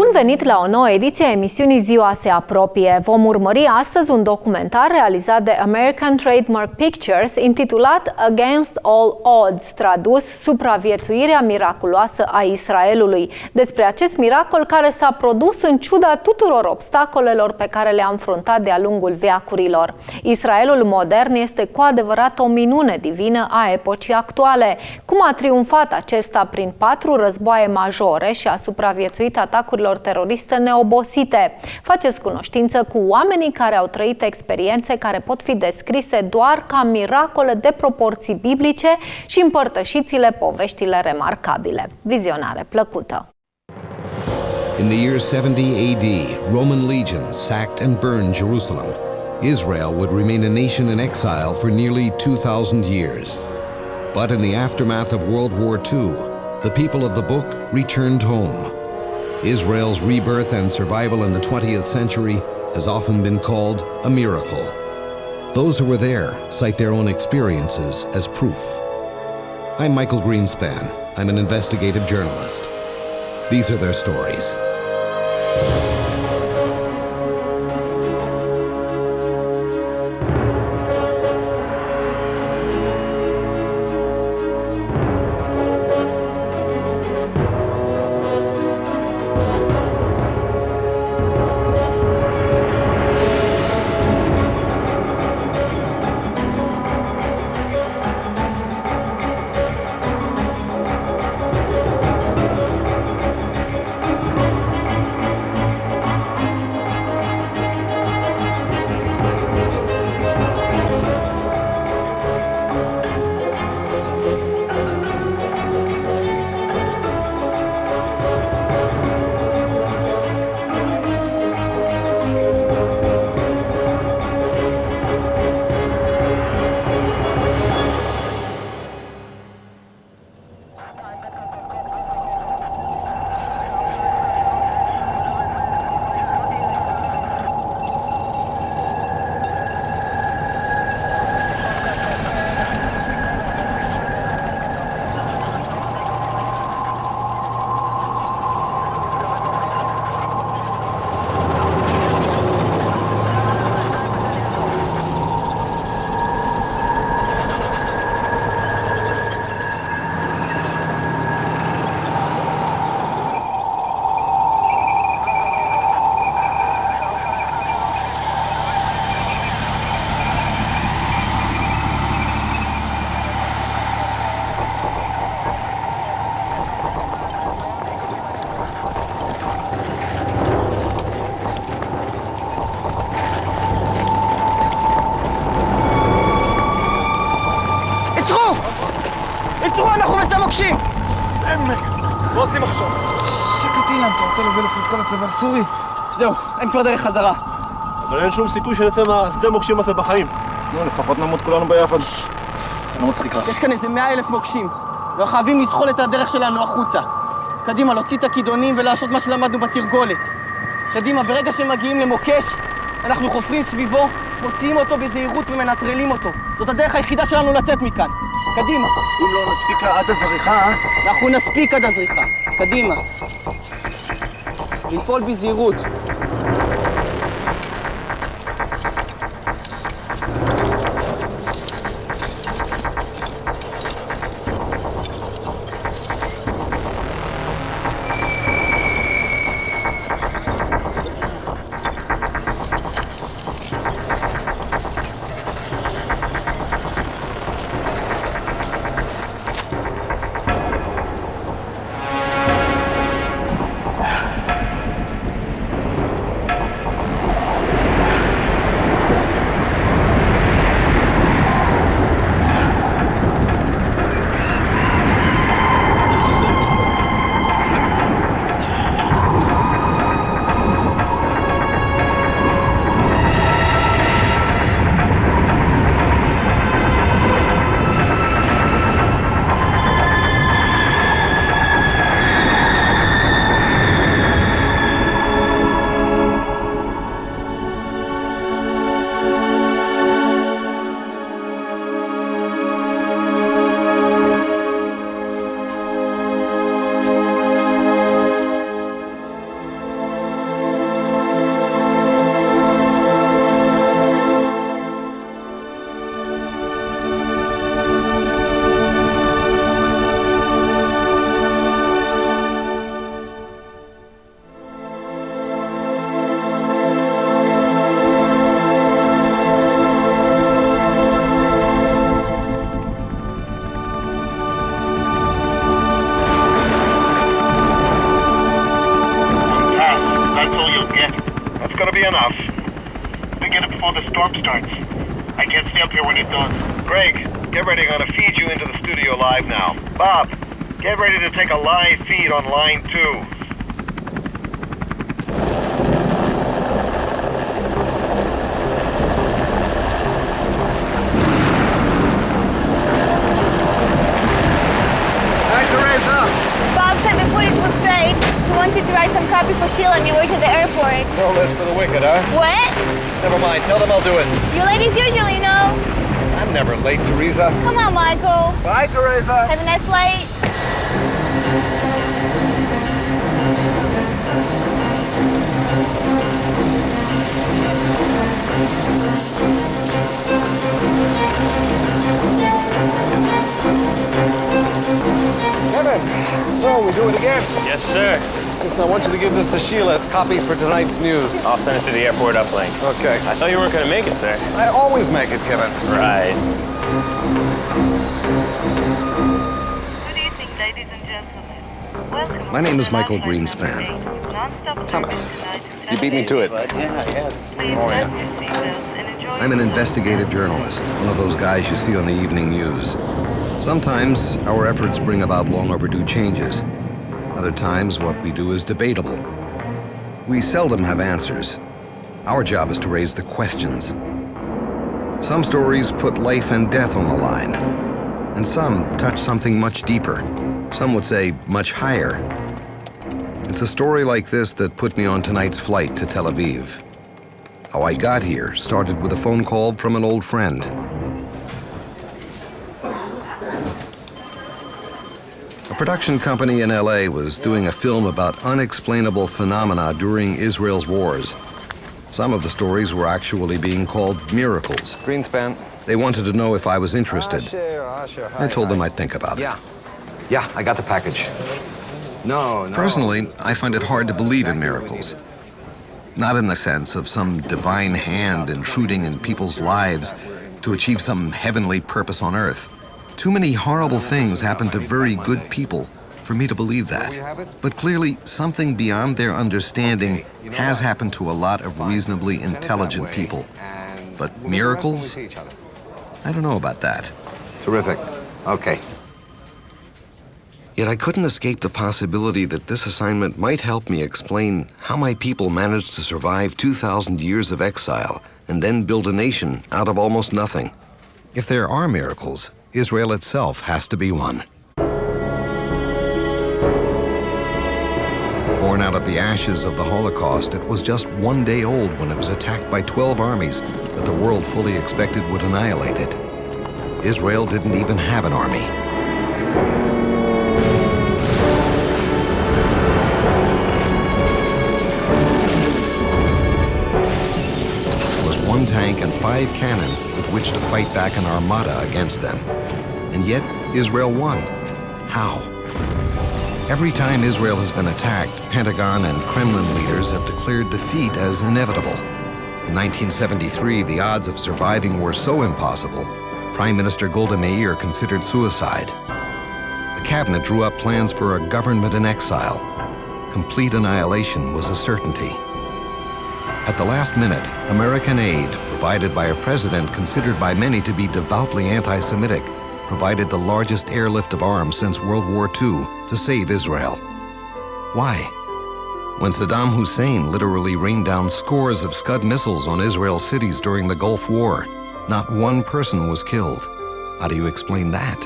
Bun venit la o nouă ediție a emisiunii Ziua se apropie. Vom urmări astăzi un documentar realizat de American Trademark Pictures intitulat Against All Odds, tradus Supraviețuirea miraculoasă a Israelului, despre acest miracol care s-a produs în ciuda tuturor obstacolelor pe care le-a înfruntat de-a lungul veacurilor. Israelul modern este cu adevărat o minune divină a epocii actuale. Cum a triumfat acesta prin 4 războaie majore și a supraviețuit atacurilor teroriste neobosite. Faceți cunoștință cu oamenii care au trăit experiențe care pot fi descrise doar ca miracole de proporții biblice și împărtășiți-le poveștile remarcabile. Vizionare plăcută! In the year 70 AD, Roman legions sacked and burned Jerusalem. Israel would remain a nation in exile for nearly 2,000 years. But in the aftermath of World War II, the people of the book returned home. Israel's rebirth and survival in the 20th century has often been called a miracle. Those who were there cite their own experiences as proof. I'm Michael Greenspan. I'm an investigative journalist. These are their stories. עצרו, אנחנו בשדה מוקשים! סמק! מה עושים עכשיו? שקט אילן, אתה רוצה להביא לך את כל הצבא הסורי? זהו, אין כבר דרך חזרה. אבל אין שום סיכוי שנצא מהשדה מוקשים הזה בחיים. נו, לפחות נמות כולנו ביחד. זה לא מצחיק לך. יש כאן איזה 100,000 מוקשים. לא חייבים לזחול את הדרך שלנו החוצה. קדימה, להוציא את הכידונים ולעשות מה שלמדנו בתרגולת. קדימה, ברגע שהם מגיעים למוקש, אנחנו חופרים סביבו, מוציאים אותו בזהירות ומנטרלים אותו. זאת הדרך היחידה שלנו לצאת מכאן. קדימה. אם לא נספיק עד הזריחה... אנחנו נספיק עד הזריחה. קדימה. לפעול בזהירות. early enough. We get it before the storm starts. I can't stay up here when it does. Greg, get ready. I'm gonna feed you into the studio live now. Bob, get ready to take a live feed on line 2. Hi, Teresa. Bob said the footage was great. He wanted to write some copy for Sheila on your way to the airport. No less for the wicked, huh? What? Never mind. Tell them I'll do it. You ladies usually know. I'm never late, Teresa. Come on, Michael. Bye, Teresa. Have a nice flight. Kevin, so we do it again. Yes, sir. Listen, I want you to give this to Sheila. It's copy for tonight's news. I'll send it to the airport uplink. Okay. I thought you weren't going to make it, sir. I always make it, Kevin. Right. Good evening, ladies and gentlemen. Welcome. My name is to Michael the Greenspan. non-stop Thomas, service you beat me to it. Yeah. Please fasten your seatbelts and enjoy. I'm an investigative journalist, one of those guys you see on the evening news. Sometimes our efforts bring about long overdue changes. Other times, what we do is debatable. We seldom have answers. Our job is to raise the questions. Some stories put life and death on the line, and some touch something much deeper. Some would say much higher. It's a story like this that put me on tonight's flight to Tel Aviv. How I got here started with a phone call from an old friend. A production company in LA was doing a film about unexplainable phenomena during Israel's wars. Some of the stories were actually being called miracles. Greenspan. They wanted to know if I was interested. Asher. I told them I'd think about it. Yeah, I got the package. No. Personally, I find it hard to believe in miracles. Not in the sense of some divine hand intruding in people's lives to achieve some heavenly purpose on earth. Too many horrible things happen to very good people for me to believe that. But clearly, something beyond their understanding has happened to a lot of reasonably intelligent people. But miracles? I don't know about that. Terrific. Okay. Yet I couldn't escape the possibility that this assignment might help me explain how my people managed to survive 2,000 years of exile and then build a nation out of almost nothing. If there are miracles, Israel itself has to be one. Born out of the ashes of the Holocaust, it was just one day old when it was attacked by 12 armies that the world fully expected would annihilate it. Israel didn't even have an army. It was one tank and 5 cannon with which to fight back an armada against them. And yet, Israel won. How? Every time Israel has been attacked, Pentagon and Kremlin leaders have declared defeat as inevitable. In 1973, the odds of surviving were so impossible, Prime Minister Golda Meir considered suicide. The cabinet drew up plans for a government in exile. Complete annihilation was a certainty. At the last minute, American aid, provided by a president considered by many to be devoutly anti-Semitic, provided the largest airlift of arms since World War II to save Israel. Why? When Saddam Hussein literally rained down scores of Scud missiles on Israel's cities during the Gulf War, not one person was killed. How do you explain that?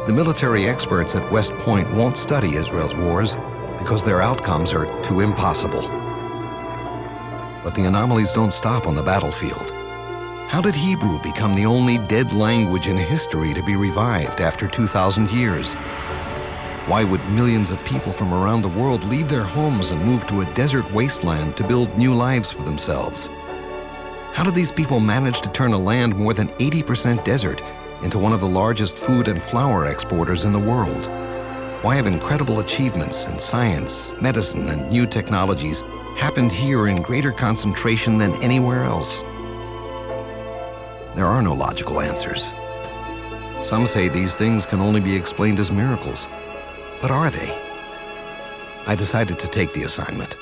The military experts at West Point won't study Israel's wars because their outcomes are too impossible. But the anomalies don't stop on the battlefield. How did Hebrew become the only dead language in history to be revived after 2,000 years? Why would millions of people from around the world leave their homes and move to a desert wasteland to build new lives for themselves? How did these people manage to turn a land more than 80% desert into one of the largest food and flour exporters in the world? Why have incredible achievements in science, medicine, and new technologies happened here in greater concentration than anywhere else? There are no logical answers. Some say these things can only be explained as miracles. But are they? I decided to take the assignment.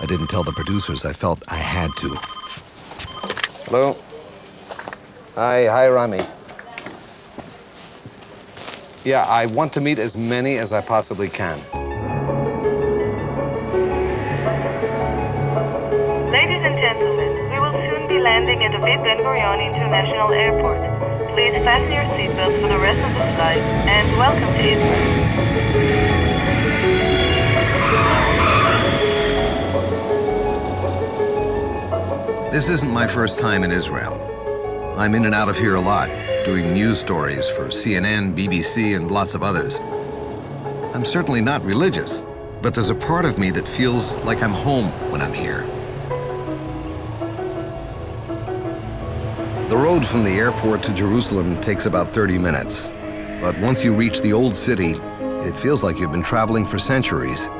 I didn't tell the producers. I felt I had to. Hello. Hi, Rami. Yeah, I want to meet as many as I possibly can. Ladies and gentlemen, we will soon be landing at David Ben Gurion International Airport. Please fasten your seatbelts for the rest of the flight, and welcome to Israel. This isn't my first time in Israel. I'm in and out of here a lot, doing news stories for CNN, BBC, and lots of others. I'm certainly not religious, but there's a part of me that feels like I'm home when I'm here. The road from the airport to Jerusalem takes about 30 minutes. But once you reach the old city, it feels like you've been traveling for centuries.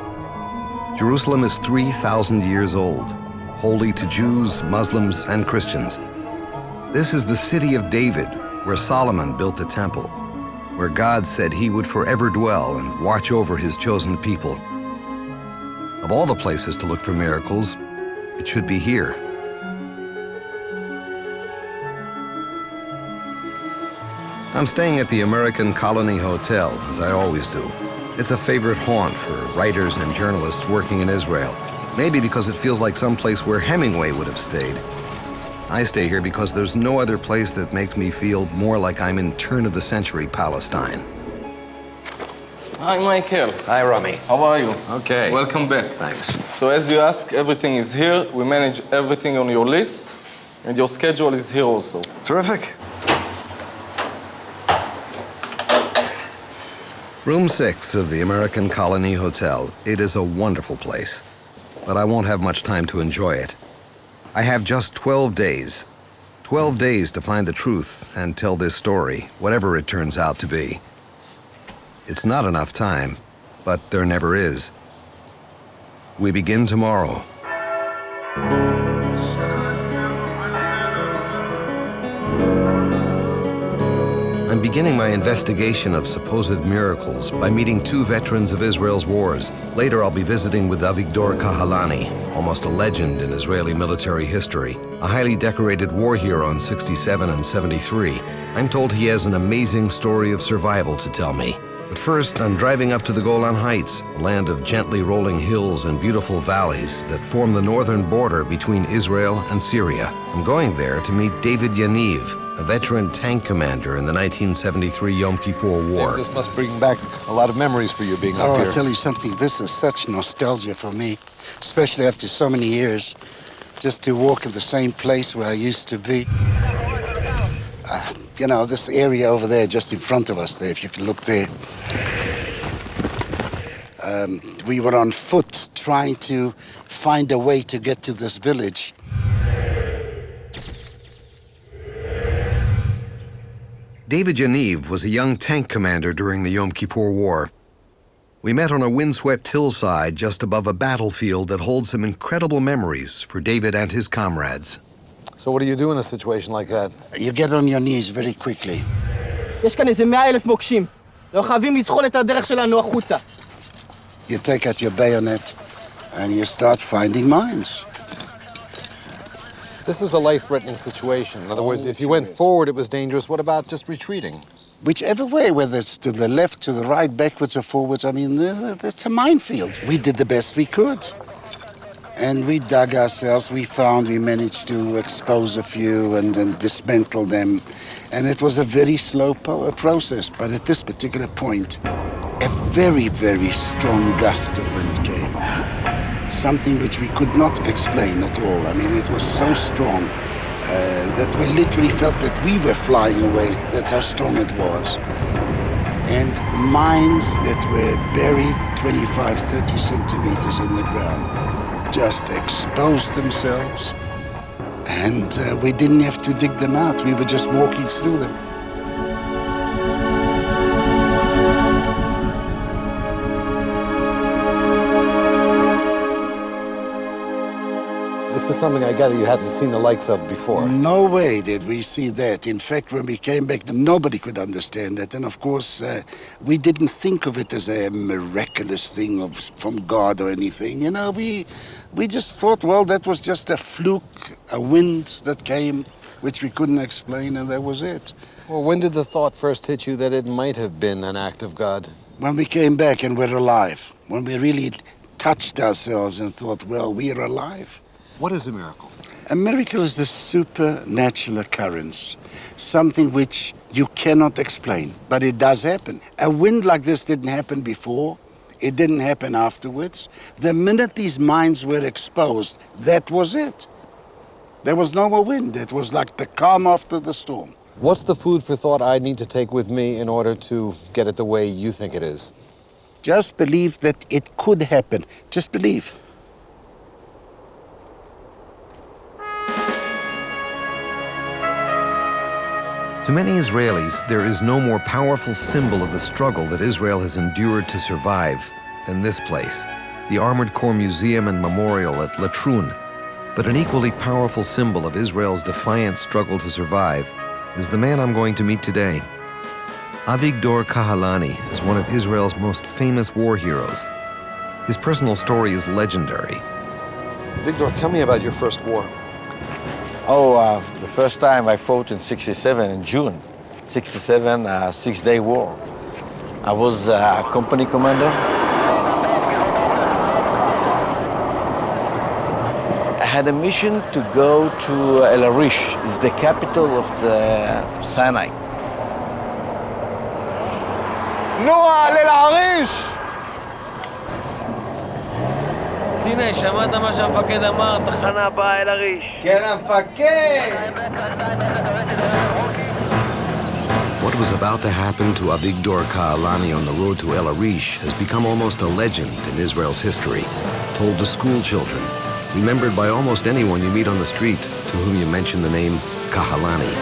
Jerusalem is 3,000 years old, holy to Jews, Muslims, and Christians. This is the city of David, where Solomon built the temple, where God said he would forever dwell and watch over his chosen people. Of all the places to look for miracles, it should be here. I'm staying at the American Colony Hotel, as I always do. It's a favorite haunt for writers and journalists working in Israel, maybe because it feels like some place where Hemingway would have stayed. I stay here because there's no other place that makes me feel more like I'm in turn-of-the-century Palestine. Hi, Michael. Hi, Rami. How are you? Okay. Welcome back. Thanks. So as you ask, everything is here. We manage everything on your list, and your schedule is here also. Terrific. Room 6 of the American Colony Hotel. It is a wonderful place, but I won't have much time to enjoy it. I have just 12 days. 12 days to find the truth and tell this story, whatever it turns out to be. It's not enough time, but there never is. We begin tomorrow. I'm beginning my investigation of supposed miracles by meeting 2 veterans of Israel's wars. Later, I'll be visiting with Avigdor Kahalani, almost a legend in Israeli military history, a highly decorated war hero in 67 and 73. I'm told he has an amazing story of survival to tell me. But first, I'm driving up to the Golan Heights, a land of gently rolling hills and beautiful valleys that form the northern border between Israel and Syria. I'm going there to meet David Yaniv, a veteran tank commander in the 1973 Yom Kippur War. This must bring back a lot of memories for you being up here. I'll tell you something. This is such nostalgia for me, especially after so many years, just to walk in the same place where I used to be. You know, this area over there, just in front of us there, if you can look there. We were on foot trying to find a way to get to this village. David Yaniv was a young tank commander during the Yom Kippur War. We met on a windswept hillside just above a battlefield that holds some incredible memories for David and his comrades. So what do you do in a situation like that? You get on your knees very quickly. יש כאן איזה 100,000 מוקשים. לא חייבים לזחול את הדרך שלנו החוצה. You take out your bayonet and you start finding mines. This was a life-threatening situation. In other words, if you went forward, it was dangerous. What about just retreating? Whichever way, whether it's to the left, to the right, backwards or forwards, I mean, it's a minefield. We did the best we could. And we dug ourselves, we managed to expose a few and dismantle them. And it was a very slow process. But at this particular point, a very, very strong gust of wind came. Something which we could not explain at all. I mean, it was so strong that we literally felt that we were flying away. That's how strong it was. And mines that were buried 25, 30 centimeters in the ground just exposed themselves. And we didn't have to dig them out. We were just walking through them. This was something I gather you hadn't seen the likes of before. No way did we see that. In fact, when we came back, nobody could understand that. And of course, we didn't think of it as a miraculous thing from God or anything. You know, we just thought, well, that was just a fluke, a wind that came, which we couldn't explain, and that was it. Well, when did the thought first hit you that it might have been an act of God? When we came back and we're alive, when we really touched ourselves and thought, well, we're alive. What is a miracle? A miracle is a supernatural occurrence, something which you cannot explain, but it does happen. A wind like this didn't happen before. It didn't happen afterwards. The minute these mines were exposed, that was it. There was no more wind. It was like the calm after the storm. What's the food for thought I need to take with me in order to get it the way you think it is? Just believe that it could happen. Just believe. To many Israelis, there is no more powerful symbol of the struggle that Israel has endured to survive than this place, the Armored Corps Museum and Memorial at Latrun. But an equally powerful symbol of Israel's defiant struggle to survive is the man I'm going to meet today. Avigdor Kahalani is one of Israel's most famous war heroes. His personal story is legendary. Avigdor, tell me about your first war. The first time I fought in 67, in June. 67, a six-day war. I was a company commander. I had a mission to go to El Arish, it's the capital of the Sinai. נועה, אל העריש! הנה, שמעת מה שהמפקד אמר? תחנה הבאה אל הריש. כן, המפקד! What was about to happen to Avigdor Kahalani on the road to El Arish has become almost a legend in Israel's history, told to school children, remembered by almost anyone you meet on the street to whom you mention the name Kahalani.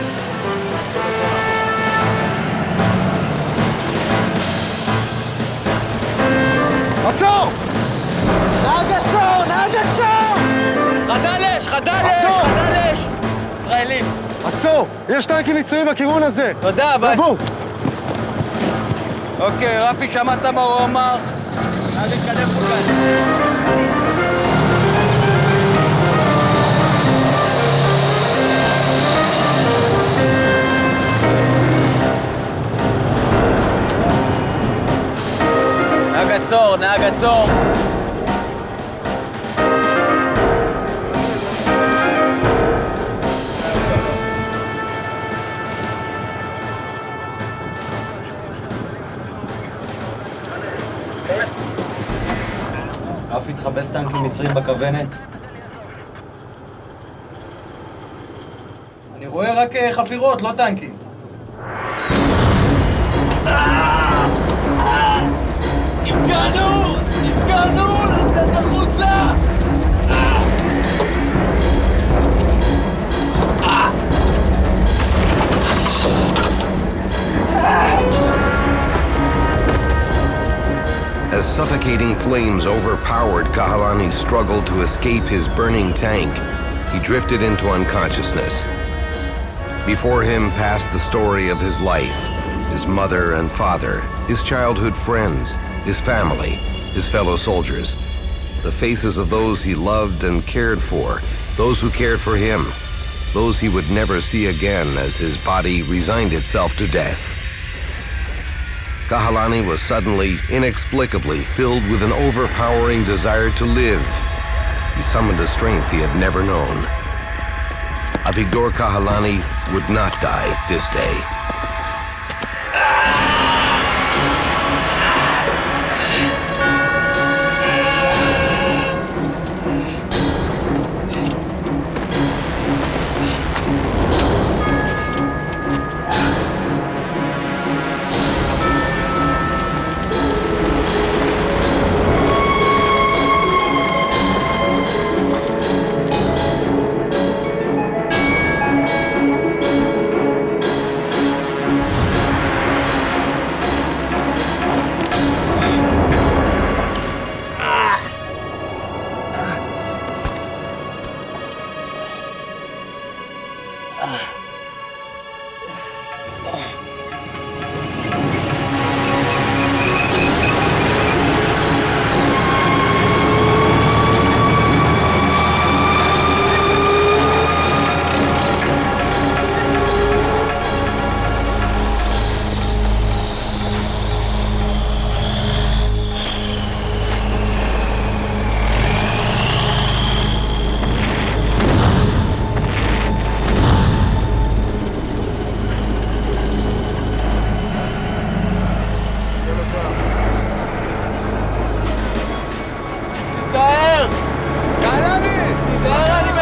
עצור! נהג עצור! נהג עצור! חדלש! חדלש! חדלש! ישראלים. עצור! יש טנקים מצריים בכיוון הזה! תודה, ביי. רבו! אוקיי, רפי, שמעת מה הוא אמר? נא להתקדם כולכם. נהג עצור, נהג עצור. אף התחבס טנקים מצרים בכוונת. אני רואה רק חפירות, לא טנקים. נפגענו! נפגענו! לצאת החוצה! As suffocating flames overpowered Kahalani's struggle to escape his burning tank, he drifted into unconsciousness. Before him passed the story of his life, his mother and father, his childhood friends, his family, his fellow soldiers, the faces of those he loved and cared for, those who cared for him, those he would never see again as his body resigned itself to death. Kahalani was suddenly, inexplicably filled with an overpowering desire to live. He summoned a strength he had never known. Avigdor Kahalani would not die this day.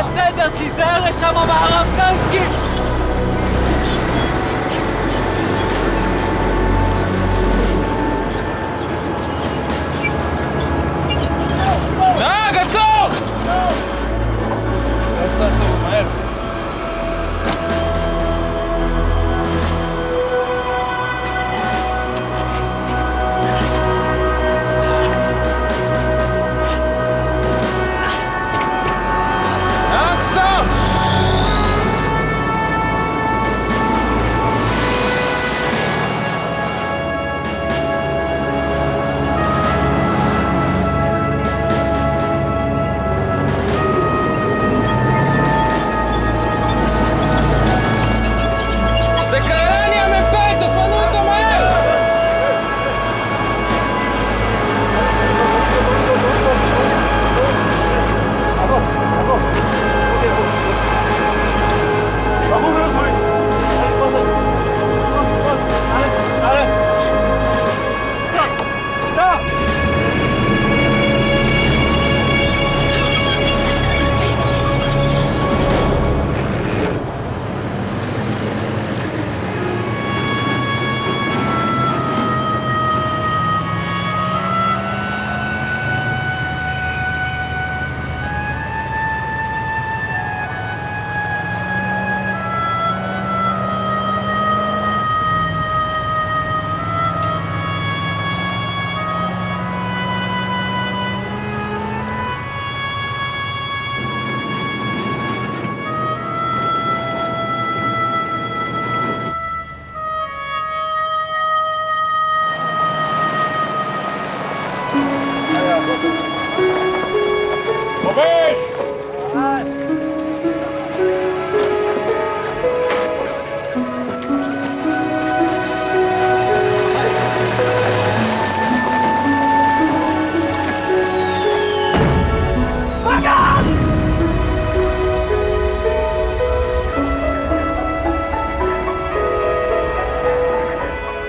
בסדר, תיזהר, יש שם מערב טנקים! נהג, עצור! מהר.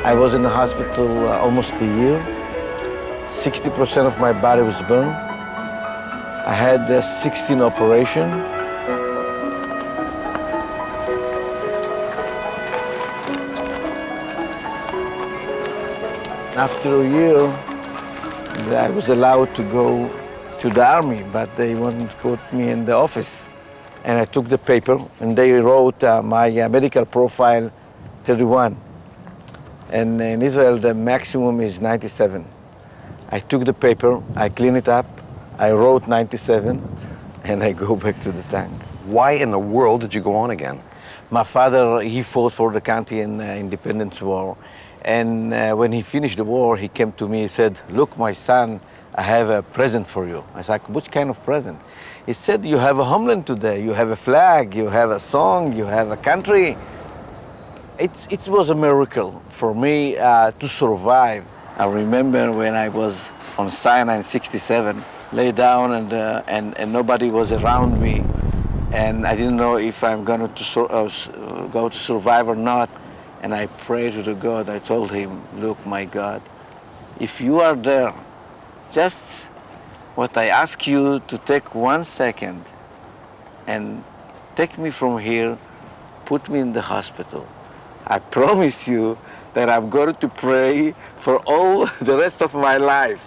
I was in the hospital almost a year. 60% of my body was burned. I had 16 operations. After a year, I was allowed to go to the army, but they wanted to put me in the office. And I took the paper, and they wrote my medical profile 31. And in Israel, the maximum is 97. I took the paper, I cleaned it up, I wrote 97, and I go back to the tank. Why in the world did you go on again? My father, he fought for the country in the independence war. And when he finished the war, he came to me, he said, "Look, my son, I have a present for you." I was like, "Which kind of present?" He said, "You have a homeland today, you have a flag, you have a song, you have a country." It was a miracle for me to survive. I remember when I was on Sinai in 67, lay down and nobody was around me, and I didn't know if I'm going to go to survive or not. And I prayed to the God. I told him, "Look, my God, if you are there, just what I ask you to take 1 second and take me from here, put me in the hospital. I promise you that I'm going to pray for all the rest of my life."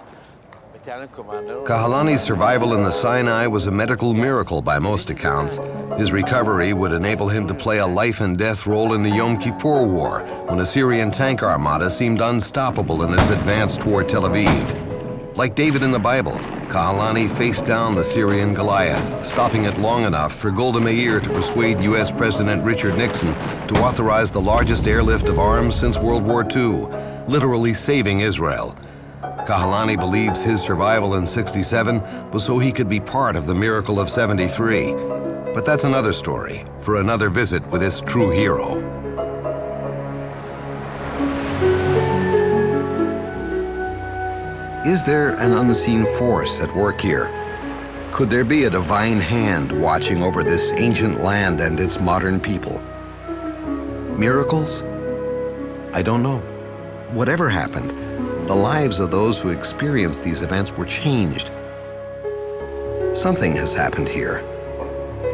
Kahalani's survival in the Sinai was a medical miracle by most accounts. His recovery would enable him to play a life and death role in the Yom Kippur War, when a Syrian tank armada seemed unstoppable in its advance toward Tel Aviv. Like David in the Bible, Kahalani faced down the Syrian Goliath, stopping it long enough for Golda Meir to persuade U.S. President Richard Nixon to authorize the largest airlift of arms since World War II, literally saving Israel. Kahalani believes his survival in '67 was so he could be part of the miracle of '73. But that's another story for another visit with this true hero. Is there an unseen force at work here? Could there be a divine hand watching over this ancient land and its modern people? Miracles? I don't know. Whatever happened, the lives of those who experienced these events were changed. Something has happened here.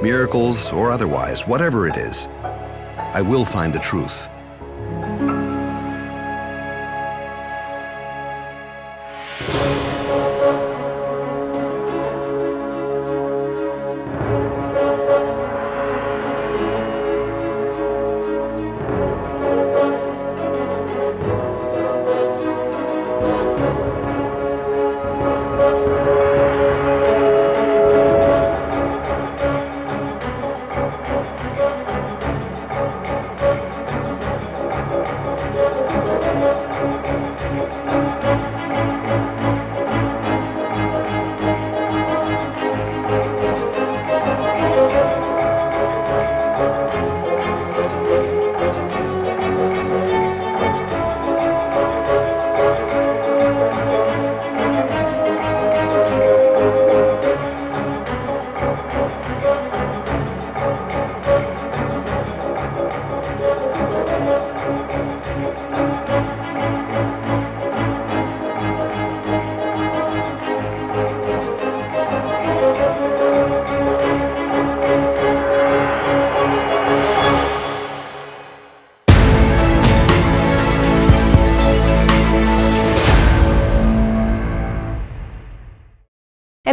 miracles or otherwise, whatever it is, I will find the truth.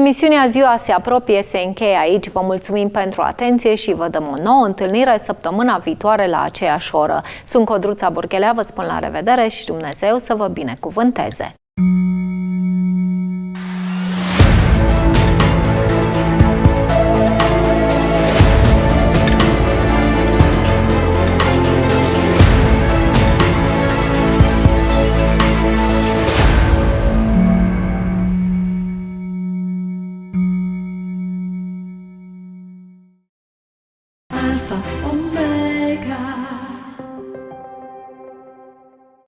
Emisiunea Ziua se apropie, se încheie aici. Vă mulțumim pentru atenție și vă dăm o nouă întâlnire săptămâna viitoare la aceeași oră. Sunt Codruța Burghelea, vă spun la revedere și Dumnezeu să vă binecuvânteze!